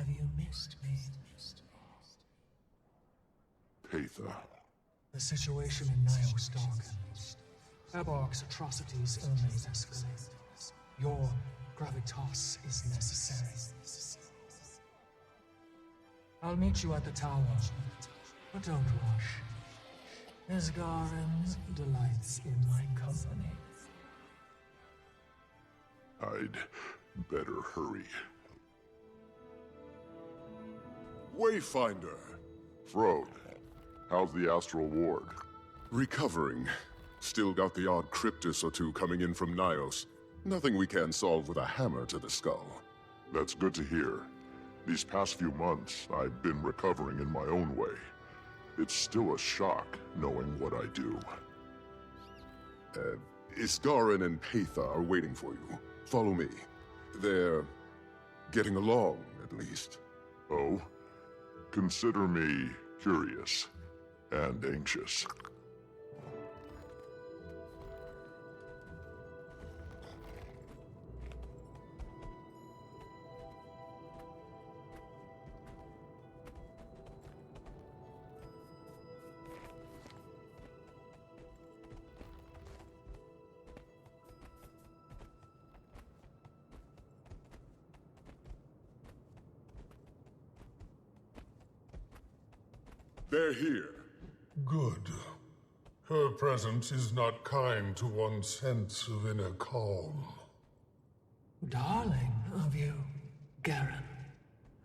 have you missed me? Patha. The situation in Nios darkens. Eborg's atrocities only escalate. Your gravitas is necessary. I'll meet you at the tower, but don't rush. Isgaren delights in my company. I'd better hurry. Wayfinder! Frode, how's the Astral Ward? Recovering. Still got the odd cryptus or two coming in from Nios. Nothing we can't solve with a hammer to the skull. That's good to hear. These past few months, I've been recovering in my own way. It's still a shock, knowing what I do. Isgaren and Patha are waiting for you. Follow me. They're getting along, at least. Oh? Consider me curious and anxious. They're here. Good. Her presence is not kind to one's sense of inner calm. Darling of you, Garen.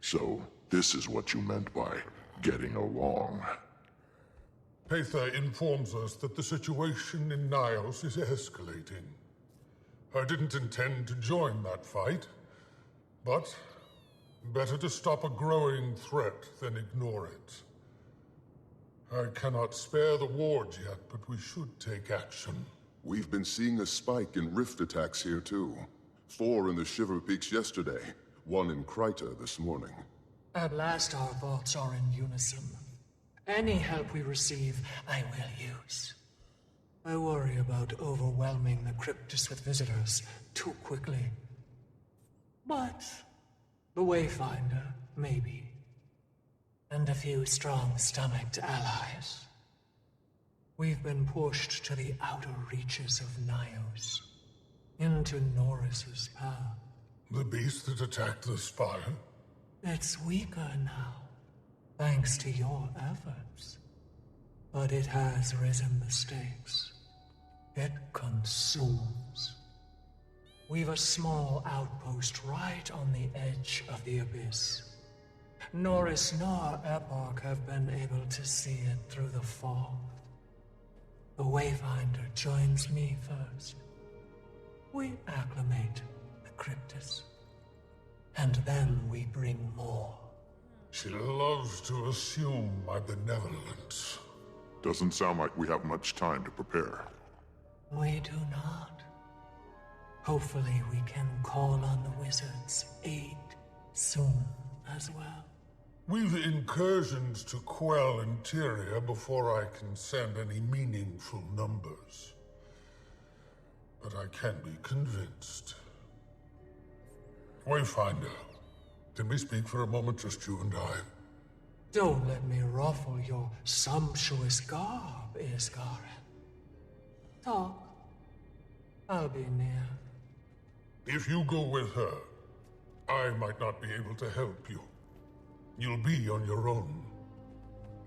So, this is what you meant by getting along. Patha informs us that the situation in Nios is escalating. I didn't intend to join that fight, but better to stop a growing threat than ignore it. I cannot spare the wards yet, but we should take action. We've been seeing a spike in rift attacks here too. 4 in the Shiver Peaks yesterday, 1 in Kryta this morning. At last our thoughts are in unison. Any help we receive, I will use. I worry about overwhelming the cryptus with visitors too quickly. But the Wayfinder, maybe. And a few strong-stomached allies. We've been pushed to the outer reaches of Nios, into Norris's path. The beast that attacked the spire? It's weaker now, thanks to your efforts. But it has risen the stakes. It consumes. We've a small outpost right on the edge of the abyss. Norris nor Eborg have been able to see it through the fog. The Wayfinder joins me first. We acclimate the cryptus. And then we bring more. She loves to assume my benevolence. Doesn't sound like we have much time to prepare. We do not. Hopefully we can call on the wizard's aid soon as well. We've incursions to quell interior before I can send any meaningful numbers. But I can be convinced. Wayfinder, can we speak for a moment, just you and I? Don't let me ruffle your sumptuous garb, Isgaren. Talk. I'll be near. If you go with her, I might not be able to help you. You'll be on your own.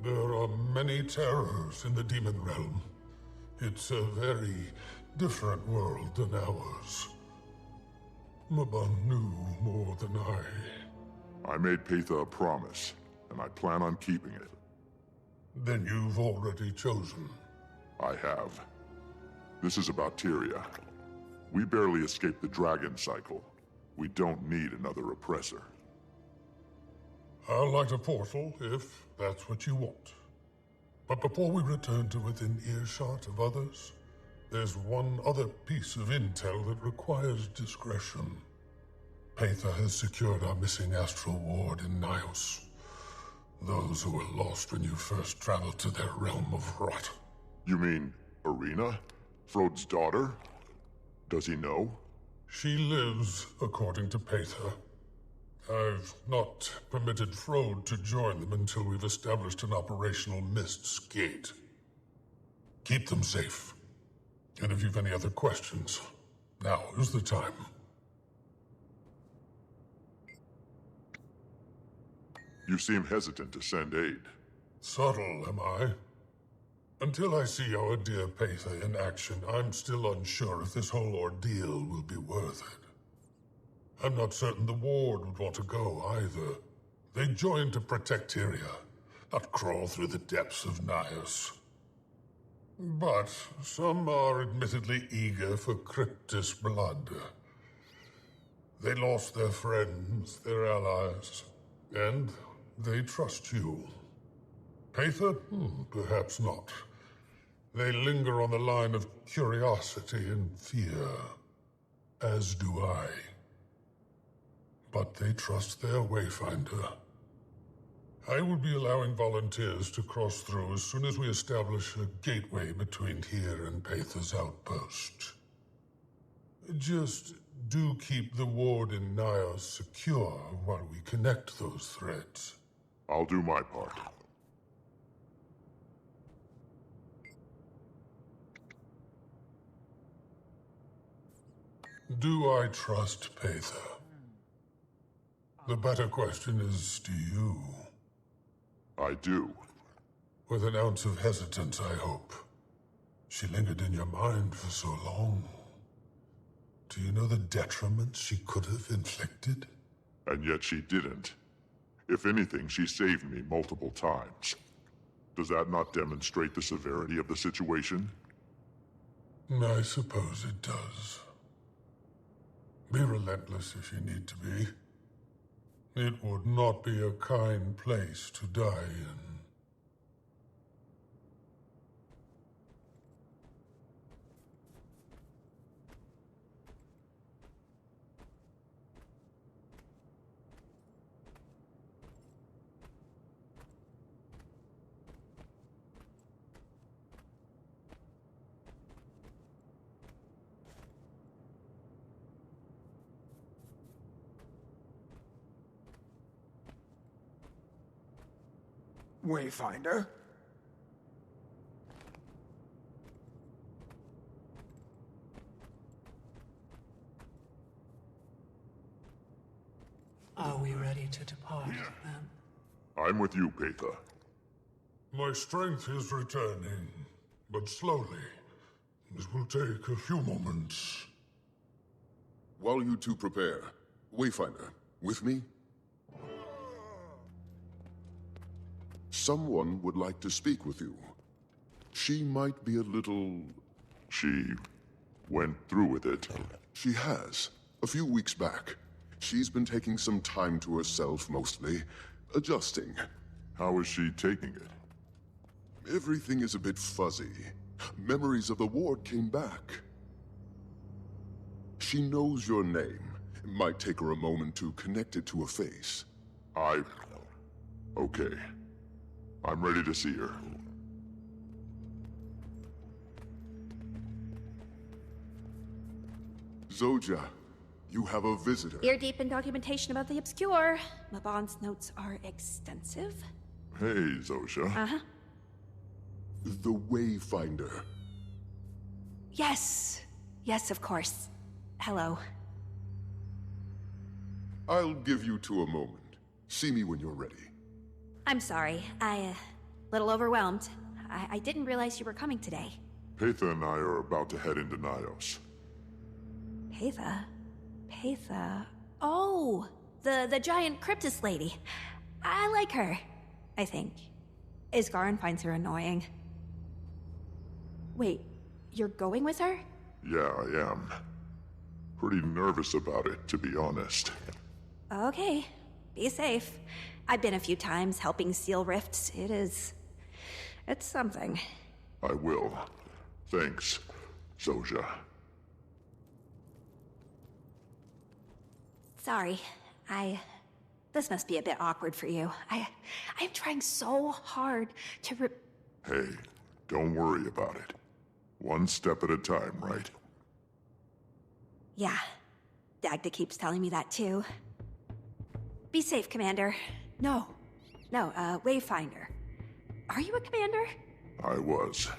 There are many terrors in the demon realm. It's a very different world than ours. Mabon knew more than I. I made Patha a promise, and I plan on keeping it. Then you've already chosen. I have. This is about Tyria. We barely escaped the dragon cycle. We don't need another oppressor. I'll light a portal, if that's what you want. But before we return to within earshot of others, there's one other piece of intel that requires discretion. Patha has secured our missing astral ward in Nios. Those who were lost when you first traveled to their realm of rot. You mean Irina? Frode's daughter? Does he know? She lives, according to Patha. I've not permitted Frode to join them until we've established an operational Mist's gate. Keep them safe. And if you've any other questions, now is the time. You seem hesitant to send aid. Subtle, am I? Until I see our dear Paitha in action, I'm still unsure if this whole ordeal will be worth it. I'm not certain the Ward would want to go either. They joined to protect Tyria, not crawl through the depths of Nios. But some are admittedly eager for Cryptis blood. They lost their friends, their allies, and they trust you. Paitha? Perhaps not. They linger on the line of curiosity and fear, as do I. But they trust their Wayfinder. I will be allowing volunteers to cross through as soon as we establish a gateway between here and Paitha's outpost. Just do keep the Ward in Nios secure while we connect those threads. I'll do my part. Do I trust Paitha? The better question is, do you? I do. With an ounce of hesitance, I hope. She lingered in your mind for so long. Do you know the detriment she could have inflicted? And yet she didn't. If anything, she saved me multiple times. Does that not demonstrate the severity of the situation? I suppose it does. Be relentless if you need to be. It would not be a kind place to die in. Wayfinder? Are we ready to depart, then? I'm with you, Paitha. My strength is returning, but slowly. This will take a few moments. While you two prepare, Wayfinder, with me? Someone would like to speak with you. She might be a little... She went through with it. She has. A few weeks back. She's been taking some time to herself, mostly. Adjusting. How is she taking it? Everything is a bit fuzzy. Memories of the Ward came back. She knows your name. It might take her a moment to connect it to a face. Okay. I'm ready to see her. Zoja, you have a visitor. Ear deep in documentation about the obscure. Mabon's notes are extensive. Hey, Zoja. Uh-huh. The Wayfinder. Yes. Yes, of course. Hello. I'll give you two a moment. See me when you're ready. I'm sorry. Little overwhelmed. I didn't realize you were coming today. Paitha and I are about to head into Nios. Paitha? Paitha? Oh! The giant Cryptis lady. I like her, I think. Isgarin finds her annoying. Wait, you're going with her? Yeah, I am. Pretty nervous about it, to be honest. Okay. Be safe. I've been a few times helping seal rifts. It's something. I will. Thanks, Zoja. Sorry. This must be a bit awkward for you. I'm trying so hard to Hey, don't worry about it. One step at a time, right? Yeah. Dagda keeps telling me that too. Be safe, Commander. No, Wayfinder. Are you a commander? I was.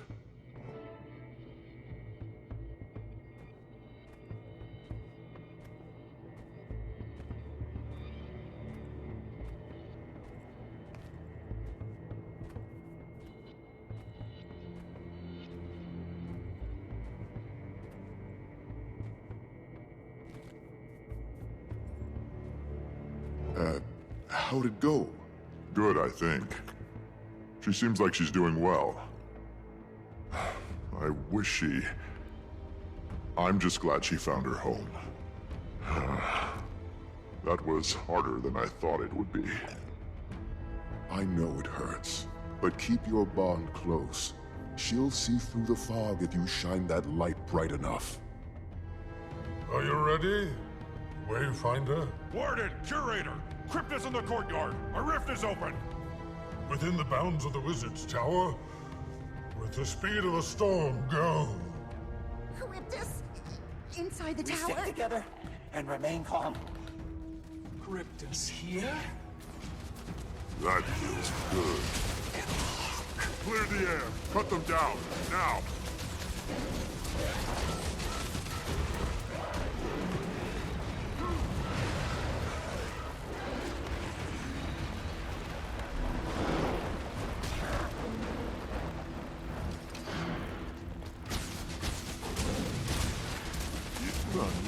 How'd it go? Good, I think. She seems like she's doing well. I wish she... I'm just glad she found her home. That was harder than I thought it would be. I know it hurts, but keep your bond close. She'll see through the fog if you shine that light bright enough. Are you ready, Wayfinder? Warden, Curator! Crypt is in the courtyard! A rift is open! Within the bounds of the Wizard's Tower, with the speed of a storm, go! Cryptus? Inside the We tower? stick together and remain calm. Cryptus here? That feels good. Clear the air. Cut them down. Now.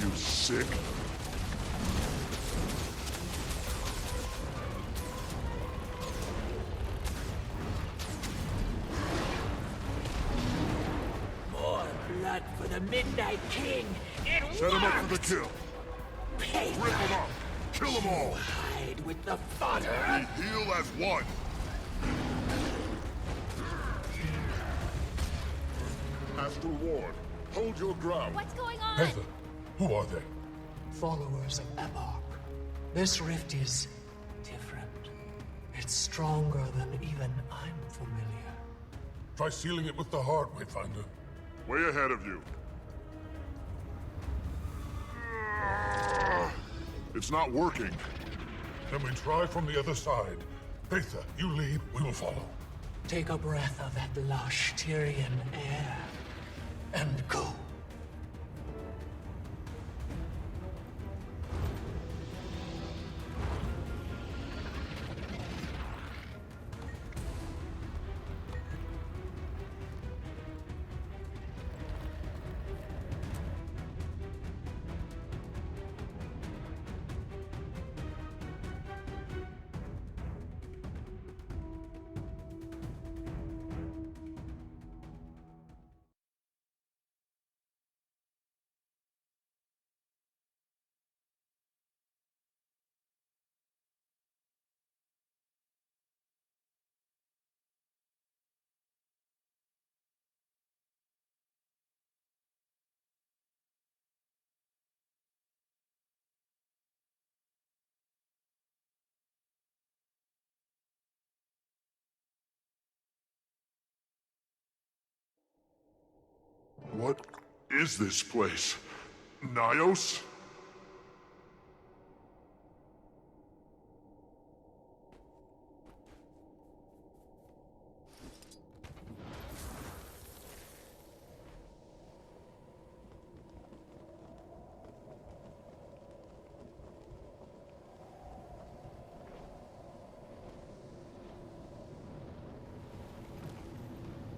You sick? More blood for the Midnight King. It Set him up for the worked! kill. Payback. Rip them up. Kill them all. Hide with the fodder. We heal as one. Astral Ward, hold your ground. What's going on? Heather, who are they? Followers of Epoch. This rift is different. It's stronger than even I'm familiar. Try sealing it with the heart, Wayfinder. Way ahead of you. It's not working. Then we try from the other side. Aether, you lead, we will follow. Take a breath of that lush Tyrian air and go. What is this place? Nios?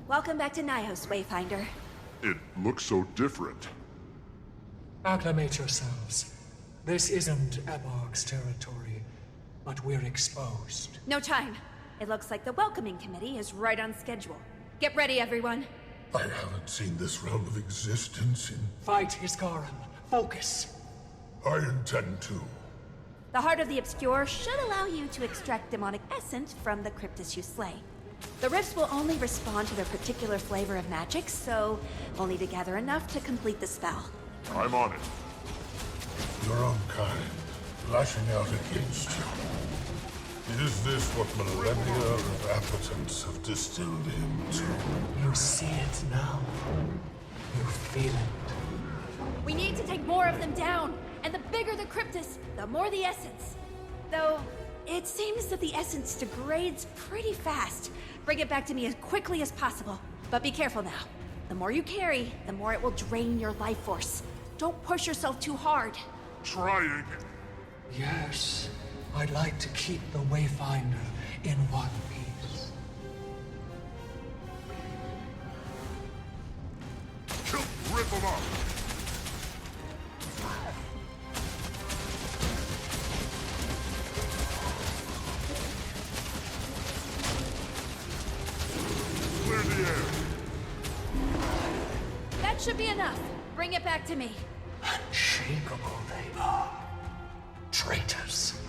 Welcome back to Nios, Wayfinder. It looks so different. Acclimate yourselves. This isn't Epoch's territory, but we're exposed. No time. It looks like the welcoming committee is right on schedule. Get ready, everyone. I haven't seen this realm of existence in... Fight Iskaram. Focus. I intend to. The Heart of the Obscure should allow you to extract demonic essence from the Cryptus you slay. The rifts will only respond to their particular flavor of magic, so we'll need to gather enough to complete the spell. I'm on it. Your own kind, lashing out against you. Is this what millennia of appetence have distilled him to? You see it now. You feel it. We need to take more of them down, and the bigger the Cryptus, the more the essence. Though, it seems that the essence degrades pretty fast. Bring it back to me as quickly as possible. But be careful now. The more you carry, the more it will drain your life force. Don't push yourself too hard. Trying. Yes, I'd like to keep the Wayfinder in one piece. Rip him up. Clear the air. That should be enough. Bring it back to me. Unshakable they are. Traitors.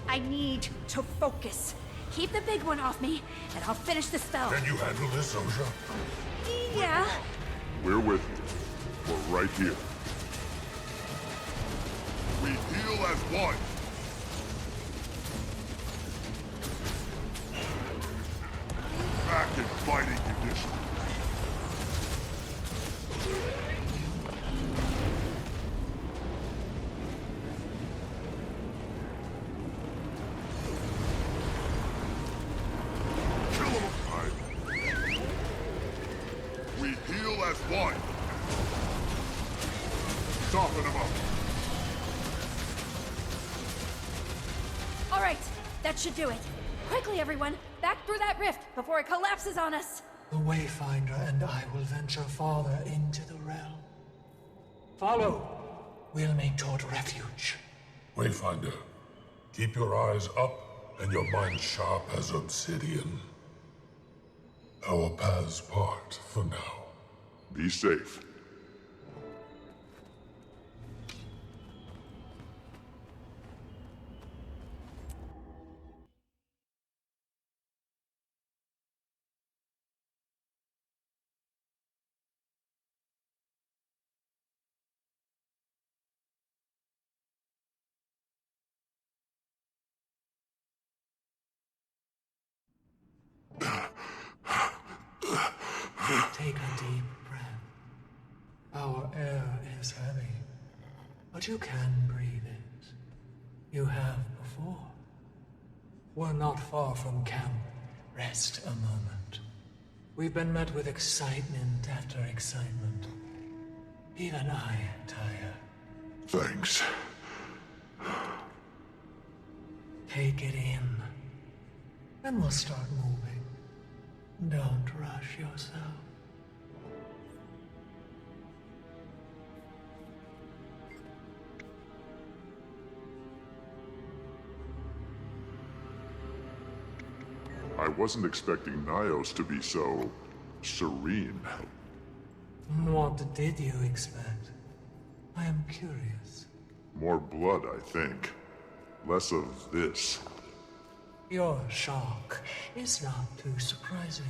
I need to focus. Keep the big one off me, and I'll finish the spell. Can you handle this, Zosha? Yeah. We're with you. We're right here. We heal as one. Back in fighting condition. Kill him. We heal as one. Soften him up. All right, that should do it. Quickly, everyone. Back through that rift before it collapses on us. The Wayfinder and I will venture farther into the realm. Follow. We'll make toward refuge. Wayfinder, keep your eyes up and your mind sharp as obsidian. Our paths part for now. Be safe. Take a deep breath. Our air is heavy, but you can breathe it. You have before. We're not far from camp. Rest a moment. We've been met with excitement after excitement. Even I am tired. Thanks. Take it in. Then we'll start moving. Don't rush yourself. I wasn't expecting Nios to be so serene. What did you expect? I am curious. More blood, I think. Less of this. Your shock is not too surprising.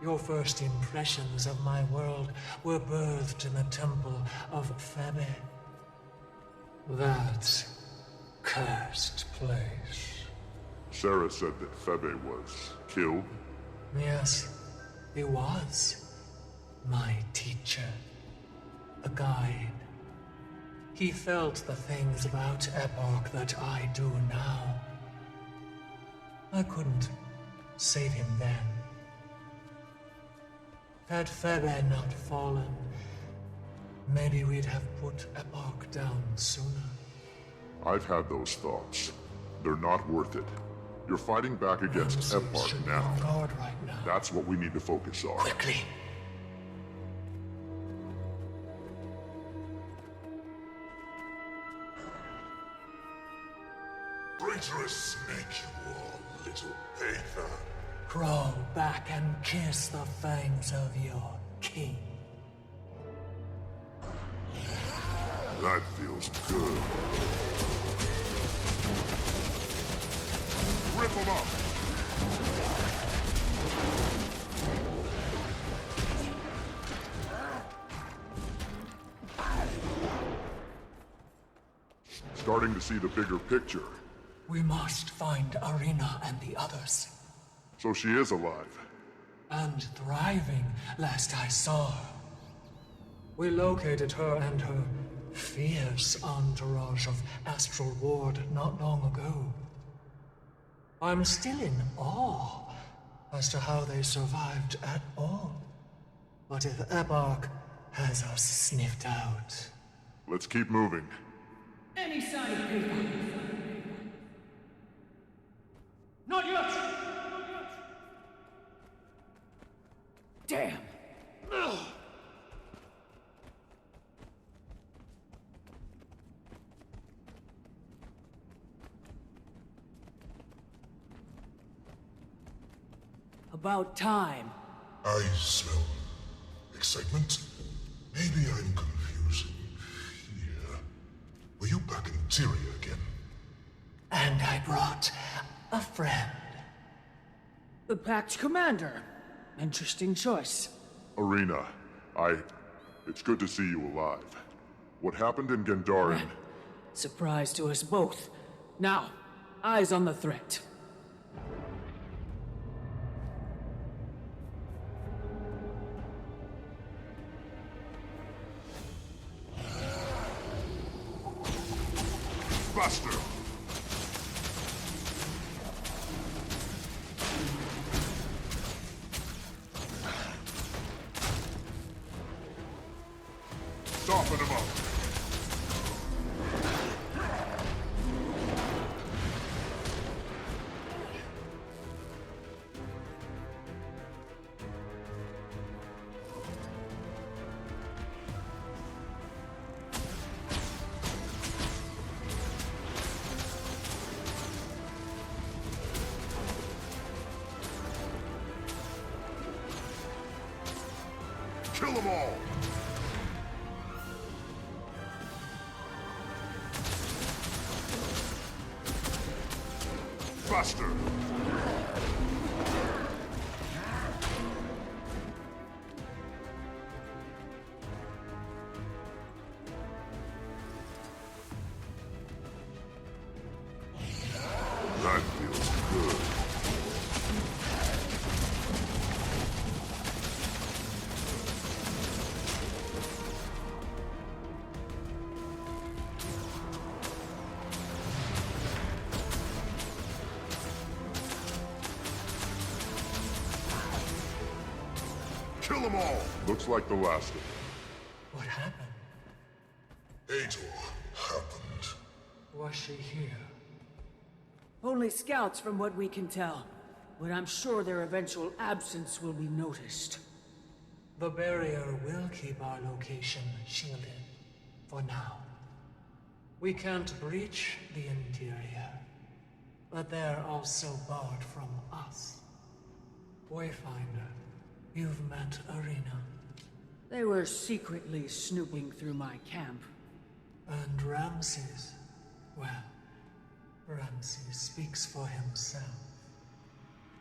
Your first impressions of my world were birthed in the temple of Febe. That cursed place. Sarah said that Febe was killed. Yes, he was. My teacher. A guide. He felt the things about Epoch that I do now. I couldn't save him then. Had Febe not fallen, maybe we'd have put Epoch down sooner. I've had those thoughts. They're not worth it. You're fighting back against Ramses Epoch should be now. on guard right now. That's what we need to focus on. Quickly. Traitorous snake you are, little Aether. Crawl back and kiss the fangs of your king. That feels good. Rip him up. Starting to see the bigger picture. We must find Arena and the others. So she is alive. And thriving, last I saw her. We located her and her fierce entourage of Astral Ward not long ago. I'm still in awe as to how they survived at all. But if Ebark has us sniffed out... Let's keep moving. Any sign of paper? Not yet! Damn! Ugh. About time. I smell excitement. Maybe I'm confusing fear. Were you back in Tyria again? And I brought a friend. The Pact Commander. Interesting choice. Arena, it's good to see you alive. What happened in Gandharan? Surprise to us both. Now, eyes on the threat. Faster! Soften him up! Kill them all! Faster! That feels good. Kill them all! Looks like the last of them. What happened? Hator happened. Was she here? Only scouts from what we can tell. But I'm sure their eventual absence will be noticed. The barrier will keep our location shielded. For now. We can't breach the interior. But they're also barred from us. Wayfinder, you've met Arena. They were secretly snooping through my camp. And Ramses, well, Ramses speaks for himself.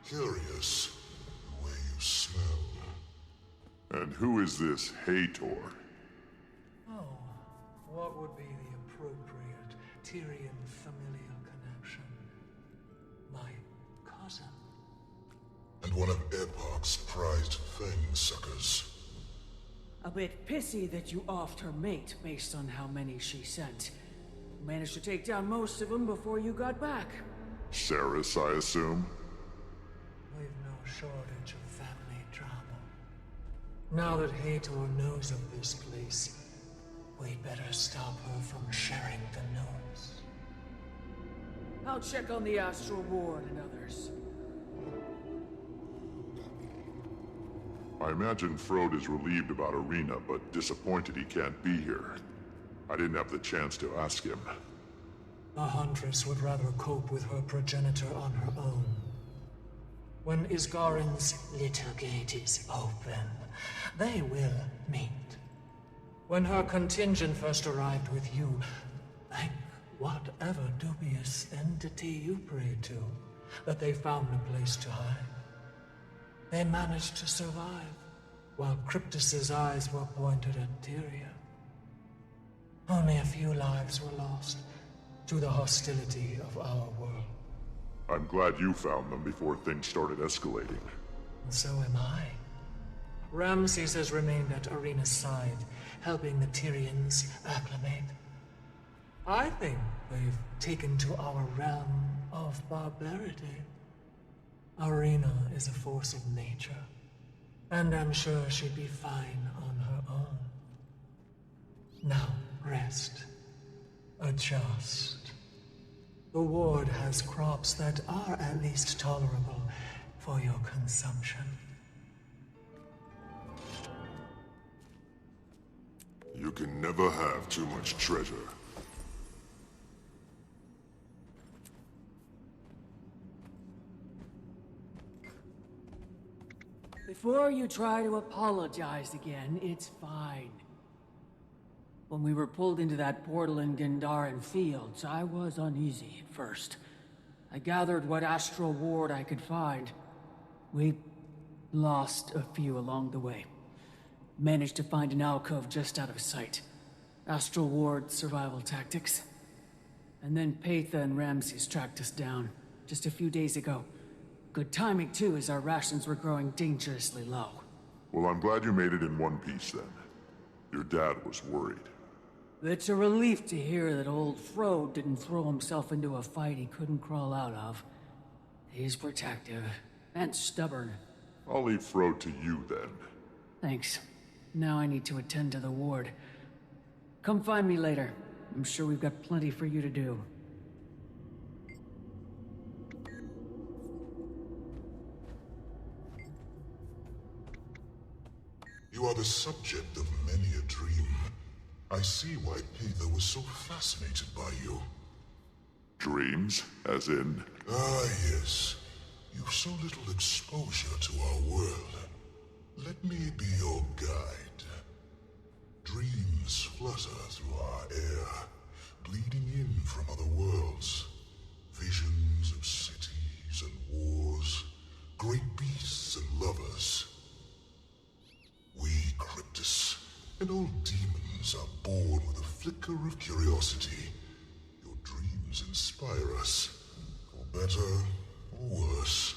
Curious, the way you smell. And who is this Hator? Oh, what would be the appropriate Tyrian familial connection? My cousin. And one of Ebark's prized fang suckers. A bit pissy that you offed her mate based on how many she sent. Managed to take down most of them before you got back. Saris, I assume? We've no shortage of family drama. Now that Hator knows of this place, we'd better stop her from sharing the news. I'll check on the Astral Ward and others. I imagine Frode is relieved about Arena, but disappointed he can't be here. I didn't have the chance to ask him. The Huntress would rather cope with her progenitor on her own. When Isgarin's little gate is open, they will meet. When her contingent first arrived with you, thank whatever dubious entity you prayed to, that they found a place to hide. They managed to survive, while Cryptus's eyes were pointed at Tyria. Only a few lives were lost to the hostility of our world. I'm glad you found them before things started escalating. And so am I. Ramses has remained at Arena's side, helping the Tyrians acclimate. I think they've taken to our realm of barbarity. Arena is a force of nature, and I'm sure she'd be fine on her own. Now, rest. Adjust. The ward has crops that are at least tolerable for your consumption. You can never have too much treasure. Before you try to apologize again, it's fine. When we were pulled into that portal in Gandharan Fields, I was uneasy at first. I gathered what astral ward I could find. We lost a few along the way. Managed to find an alcove just out of sight. Astral ward survival tactics. And then Patha and Ramses tracked us down, just a few days ago. Good timing too, as our rations were growing dangerously low. Well, I'm glad you made it in one piece then. Your dad was worried. It's a relief to hear that old Frode didn't throw himself into a fight he couldn't crawl out of. He's protective, and stubborn. I'll leave Frode to you then. Thanks. Now I need to attend to the ward. Come find me later. I'm sure we've got plenty for you to do. You are the subject of many a dream. I see why Patha was so fascinated by you. Dreams? As in? Ah, yes. You've so little exposure to our world. Let me be your guide. Dreams flutter through our air, bleeding in from other worlds. Visions of cities and wars, great beasts and lovers. We, Cryptus, and old demons are born with a flicker of curiosity. Your dreams inspire us, for better or worse.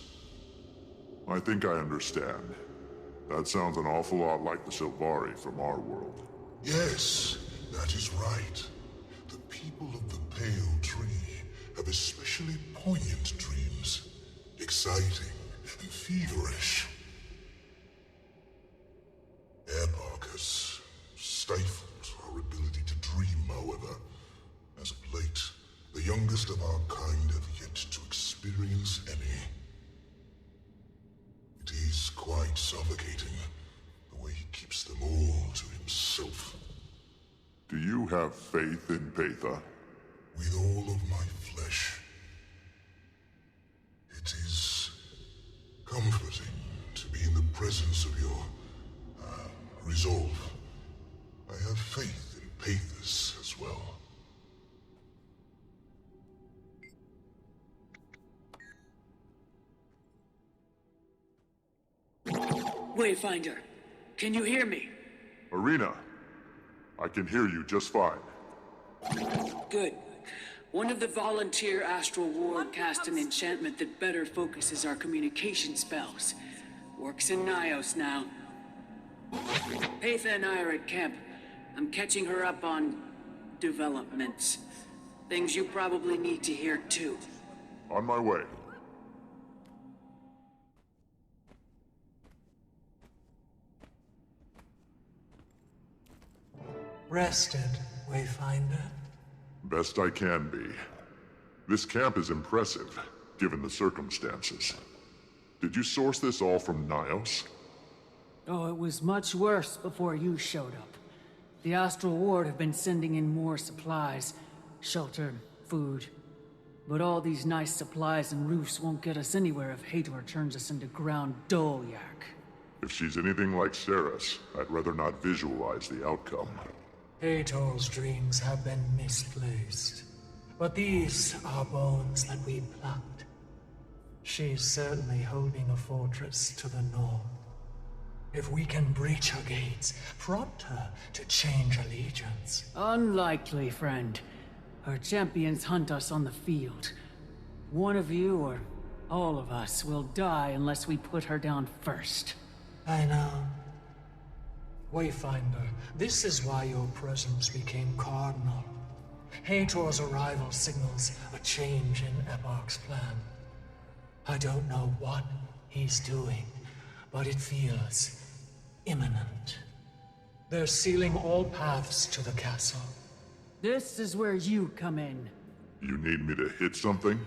I think I understand. That sounds an awful lot like the Sylvari from our world. Yes, that is right. The people of the Pale Tree have especially poignant dreams. Exciting and feverish. Airbark has stifled our ability to dream, however. As of late, the youngest of our kind have yet to experience any. It is quite suffocating, the way he keeps them all to himself. Do you have faith in Patha? With all of my flesh. It is comforting to be in the presence of your resolve. I have faith in Pathos as well. Wayfinder, can you hear me? Arena, I can hear you just fine. Good. One of the volunteer astral ward cast an enchantment that better focuses our communication spells. Works in Nios now. Patha and I are at camp. I'm catching her up on developments. Things you probably need to hear too. On my way. Rested, Wayfinder? Best I can be. This camp is impressive, given the circumstances. Did you source this all from Nios? Oh, it was much worse before you showed up. The Astral Ward have been sending in more supplies. Shelter, food. But all these nice supplies and roofs won't get us anywhere if Hator turns us into ground Dolyak. If she's anything like Ceres, I'd rather not visualize the outcome. Hator's dreams have been misplaced. But these are bones that we plucked. She's certainly holding a fortress to the north. If we can breach her gates, prompt her to change allegiance. Unlikely, friend. Her champions hunt us on the field. One of you, or all of us, will die unless we put her down first. I know. Wayfinder, this is why your presence became cardinal. Hator's arrival signals a change in Epoch's plan. I don't know what he's doing, but it feels imminent. They're sealing all paths to the castle. This is where you come in. You need me to hit something?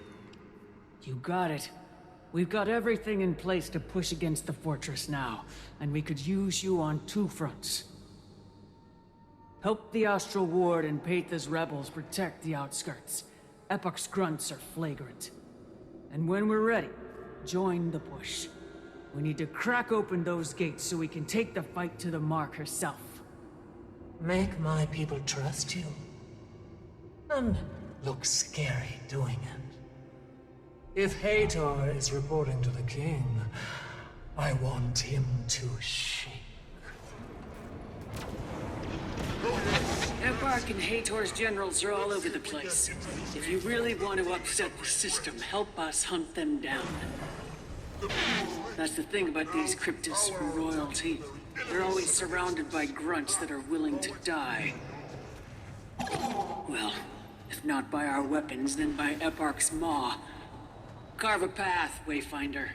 You got it. We've got everything in place to push against the fortress now, and we could use you on two fronts. Help the Astral Ward and Paitha's rebels protect the outskirts. Epoch's grunts are flagrant. And when we're ready, join the push. We need to crack open those gates so we can take the fight to the Mark herself. Make my people trust you. And look scary doing it. If Hator is reporting to the king, I want him to shake. Epoch and Hator's generals are all over the place. If you really want to upset the system, help us hunt them down. That's the thing about these Cryptus royalty. They're always surrounded by grunts that are willing to die. Well, if not by our weapons, then by Epoch's maw. Carve a path, Wayfinder.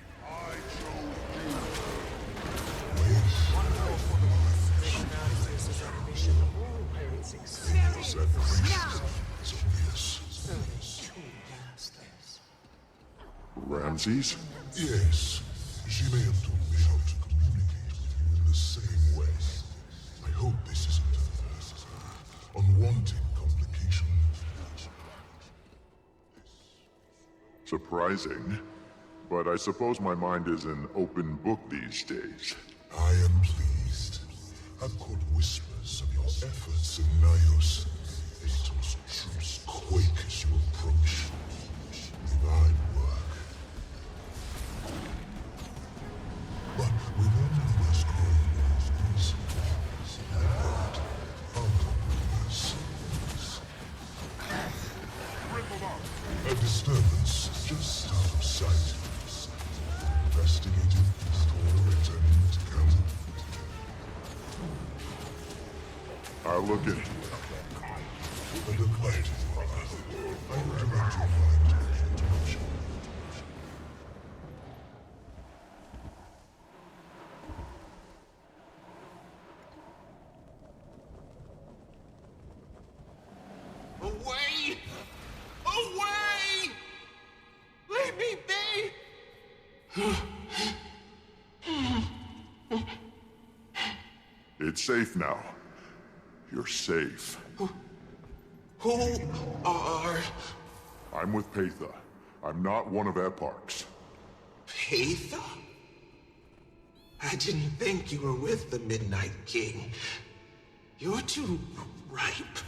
Ramses? Yes. She may have told me how to communicate with you in the same way. I hope this isn't unwanted complication. Surprising. But I suppose my mind is an open book these days. I am pleased. I've caught whispers of your efforts in Nios. Hator's troops quake as you approach. Divine work. But with only this growing resistance, I heard uncompromise. A disturbance just out of sight. Investigating before returning to camp. I'll look in. And a quiet I will direct your mind to interruption. Away! Away! Leave me be! It's safe now. You're safe. Who are... I'm with Paitha. I'm not one of Epoch's. Paitha? I didn't think you were with the Midnight King. You're too ripe.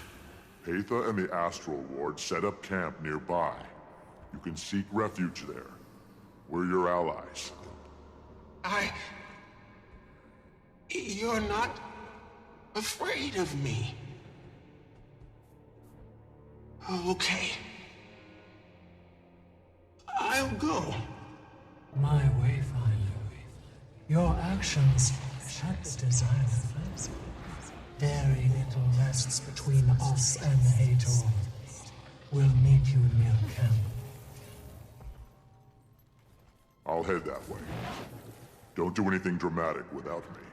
Paitha and the Astral Ward set up camp nearby. You can seek refuge there. We're your allies. You're not afraid of me. Okay. I'll go. My Wayfinder, your actions shut the desired place. Very little rests between us and Hator. We'll meet you near camp. I'll head that way. Don't do anything dramatic without me.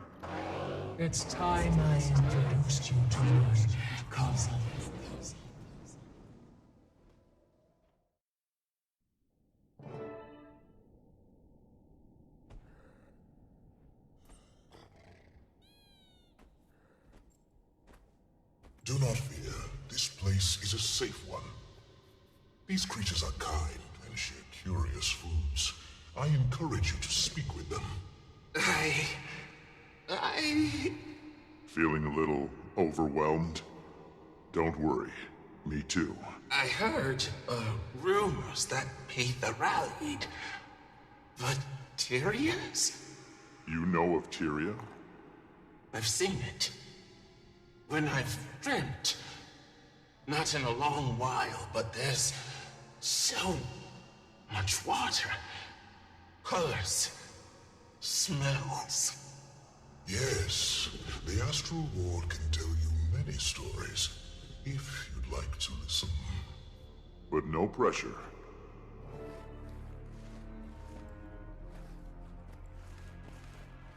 It's time I introduced you to my cousin. Do not fear. This place is a safe one. These creatures are kind and share curious foods. I encourage you to speak with them. I... Feeling a little overwhelmed? Don't worry. Me too. I heard, rumors that Paitha rallied. But Tyria's? You know of Tyria? I've seen it. When I've dreamt. Not in a long while, but there's so much water. Colors. Smells. Yes, the Astral Ward can tell you many stories, if you'd like to listen. But no pressure.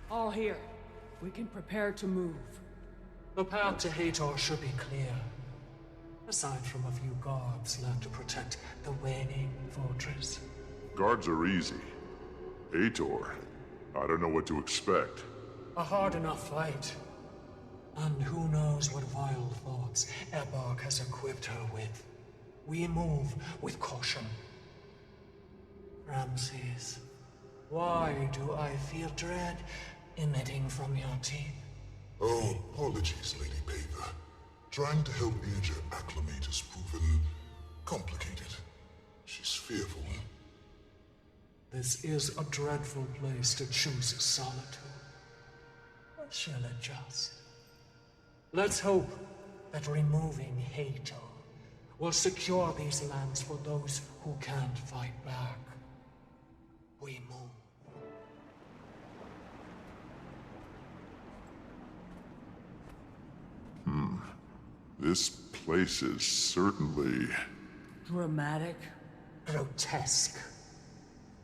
All here. We can prepare to move. The path to Hator should be clear. Aside from a few guards left to protect the waning fortress. Guards are easy. Hator, I don't know what to expect. A hard enough fight. And who knows what vile thoughts Ebark has equipped her with. We move with caution. Ramses, why do I feel dread emitting from your teeth? Oh, apologies, Lady Paper. Trying to help Asia acclimate has proven complicated. She's fearful. This is a dreadful place to choose solitude. She'll adjust. Let's hope that removing Hator will secure these lands for those who can't fight back. We move. This place is certainly... Dramatic? Grotesque.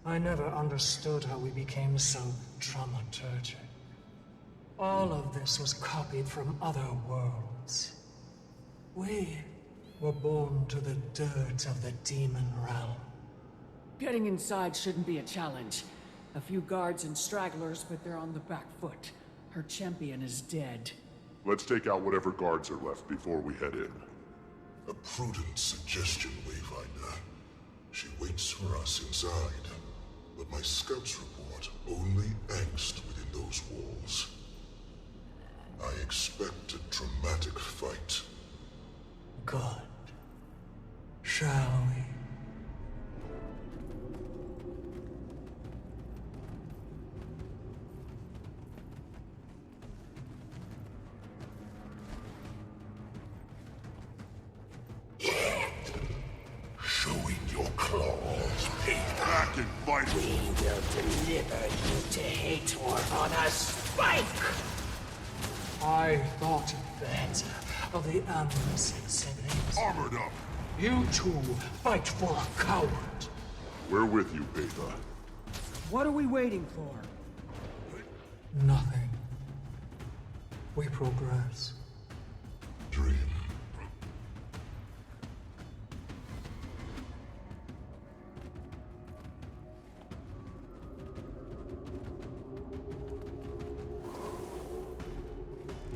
I never understood how we became so dramaturgic. All of this was copied from other worlds. We were born to the dirt of the demon realm. Getting inside shouldn't be a challenge. A few guards and stragglers, but they're on the back foot. Her champion is dead. Let's take out whatever guards are left before we head in. A prudent suggestion, Wayfinder. She waits for us inside. But my scouts report only angst within those walls. I expect a dramatic fight. Good. Shall we? Showing your claws, Back and fight! We will deliver you to Hator on a spike! I thought better of the Amorous siblings. Armored up! You two fight for a coward. We're with you, Paper. What are we waiting for? Nothing. We progress. dream.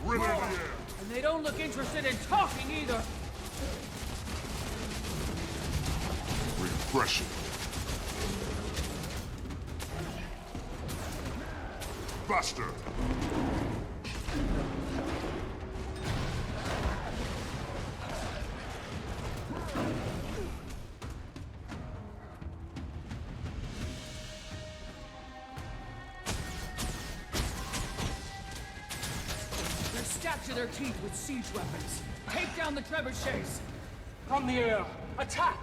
Rip in the air! And they don't look interested in talking either. Refreshing. Faster! They're strapped to their teeth with siege weapons. Take down the trebuchets. From the air, attack!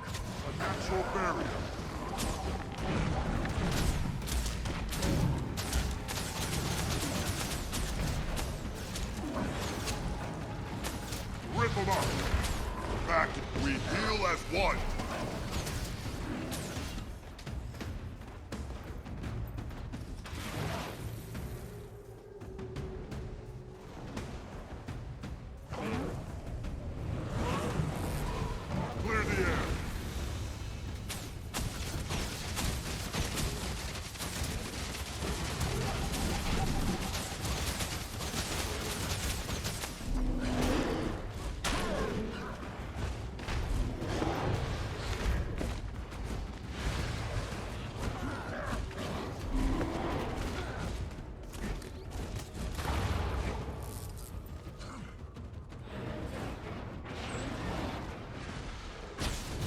A natural barrier. Rip them up! Back, we heal as one! Clear the air!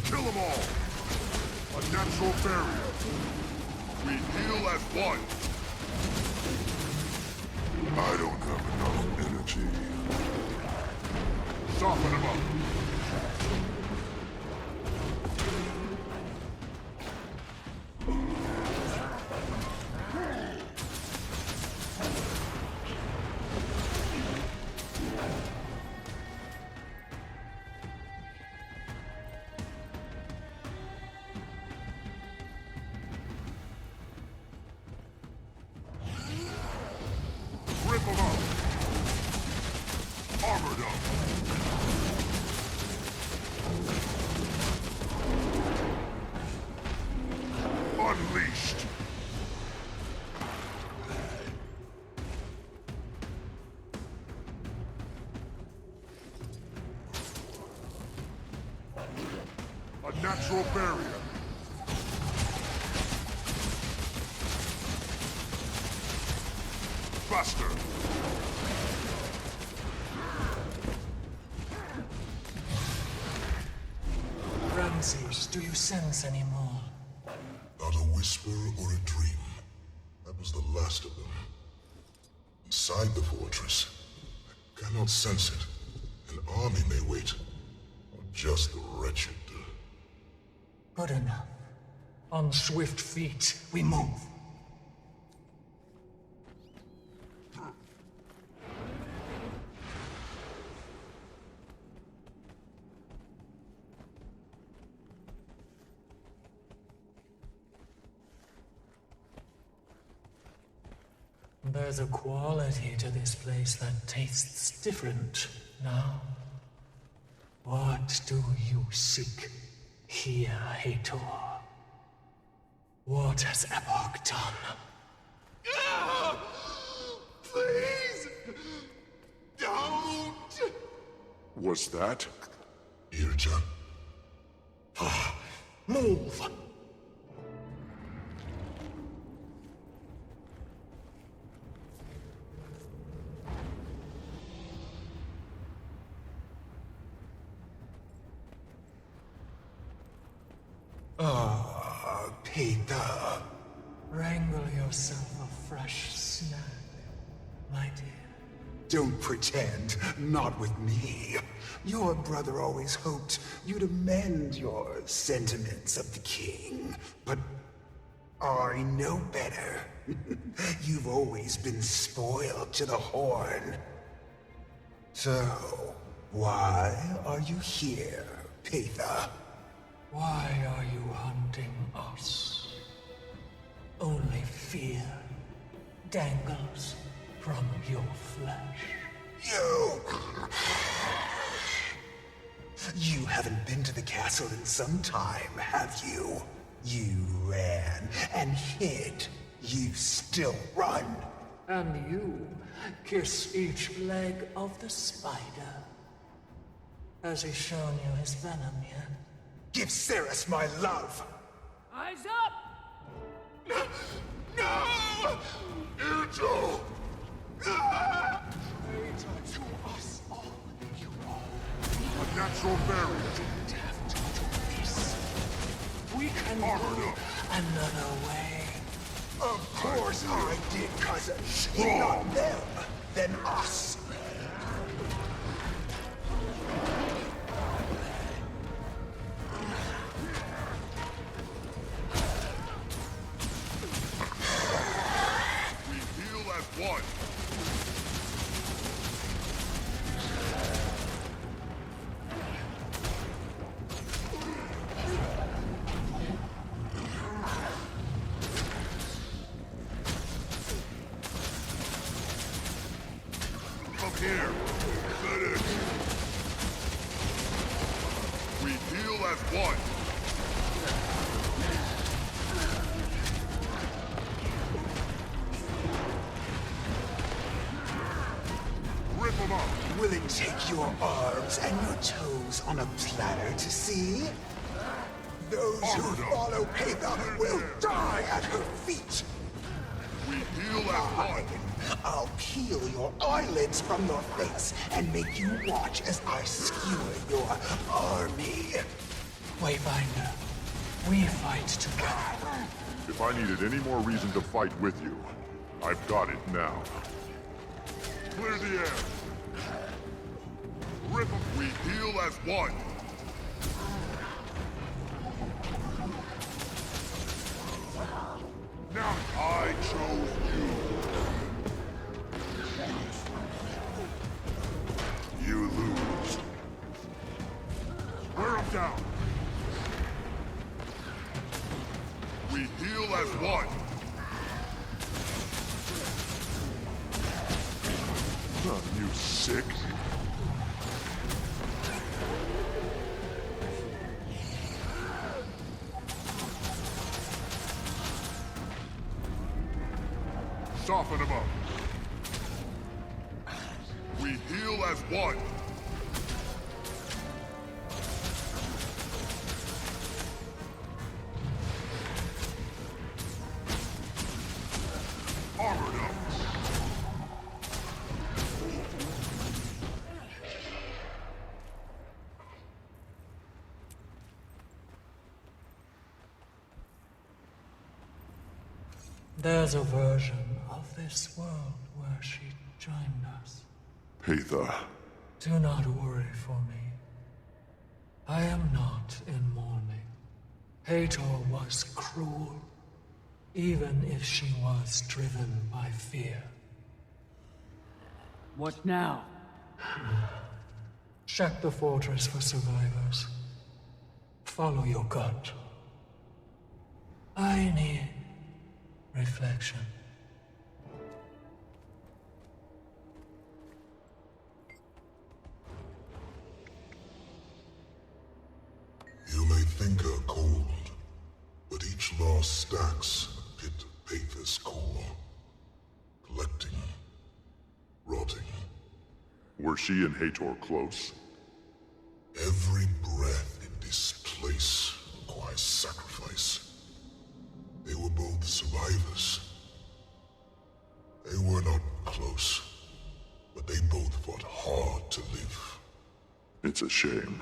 Kill them all! A natural barrier. We heal as one. I don't have enough energy. Soften them up. unleashed! A natural barrier. Faster! Ramses, do you sense any more? Not a whisper or a dream. That was the last of them. Inside the fortress, I cannot sense it. An army may wait. Or just the wretched. Good enough. On swift feet, we move. There's a quality to this place that tastes different now. What do you seek here, Hator? What has Epoch done? Please! Don't! Was that? Irja, Move! Peter. Wrangle yourself a fresh snack, my dear. Don't pretend, not with me. Your brother always hoped you'd amend your sentiments of the king. But I know better. You've always been spoiled to the horn. So, why are you here, Peter? Why are you hunting us? Only fear dangles from your flesh. You haven't been to the castle in some time, have you? You ran and hid. You still run. And you kiss each leg of the spider. Has he shown you his venom yet? Give Ceres my love! Eyes up! No! Irjo! Traitor to us all, you are. A natural barrier. Have to do this. We can go another way. Of course I did, cousin. If not them, then us. We heal as one. Come here, medic. We heal as one. Rip them up. Will it take your arms and your toes on a platter to see? Those who follow Peter will die at her feet. We heal as one. I'll peel your eyelids from your face and make you watch as I skewer your army. Wayfinder, we fight together. If I needed any more reason to fight with you, I've got it now. Clear the air. Rip them. We heal as one. Now I chose you. You lose. Wear them down. We heal as one. You sick? Soften him up. We heal as one. Armored up. There's a version of this world where she joined us. Patha. Do not worry for me. I am not in mourning. Hator was cruel, even if she was driven by fear. What now? Check the fortress for survivors. Follow your gut. I need reflection. You may think her cold, but each loss stacks a pit of Patha's core. Collecting, rotting. Were she and Hator close? Every breath in this place requires sacrifice. They were both survivors. They were not close, but they both fought hard to live. It's a shame.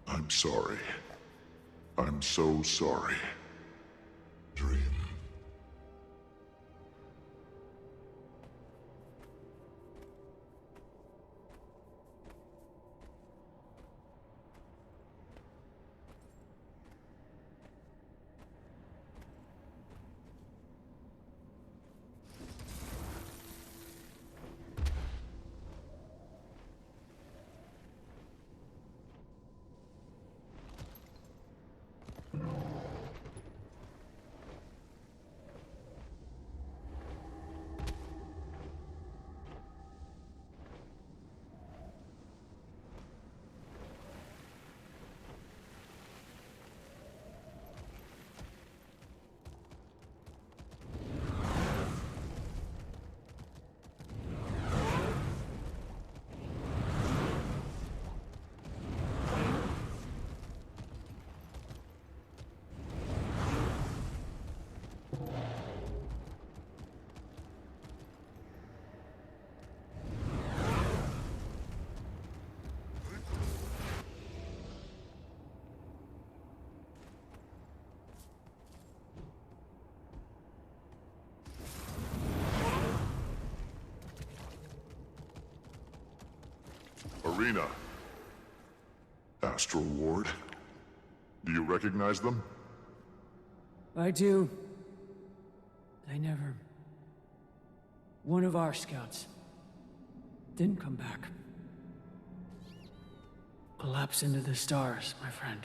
I'm sorry. I'm so sorry. Dream. Arena. Astral Ward. Do you recognize them? I do. They never... One of our scouts didn't come back. Collapse into the stars, my friend.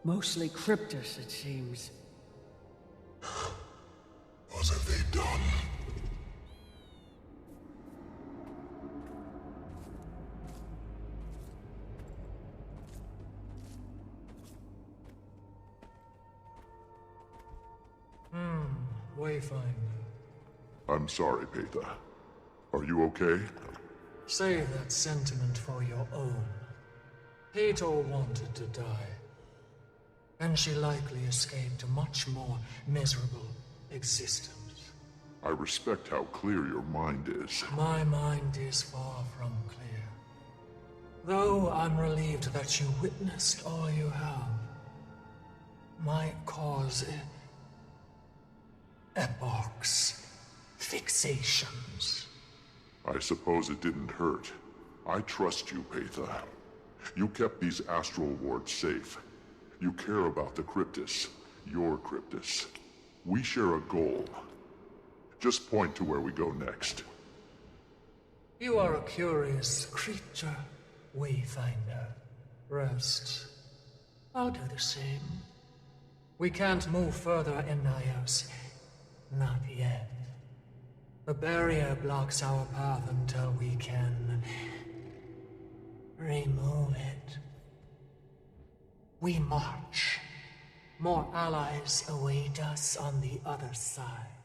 Mostly Cryptus, it seems. What have they done? Wayfinder. I'm sorry, Peter. Are you okay? Save that sentiment for your own. Peter wanted to die, and she likely escaped a much more miserable existence. I respect how clear your mind is. My mind is far from clear. Though I'm relieved that you witnessed all you have. Might cause epochs, fixations. I suppose it didn't hurt. I trust you, Peter. You kept these astral wards safe. You care about the Cryptus, your Cryptus. We share a goal. Just point to where we go next. You are a curious creature, Wayfinder. Rest. I'll do the same. We can't move further in Nios. Not yet. The barrier blocks our path until we can remove it. We march. More allies await us on the other side.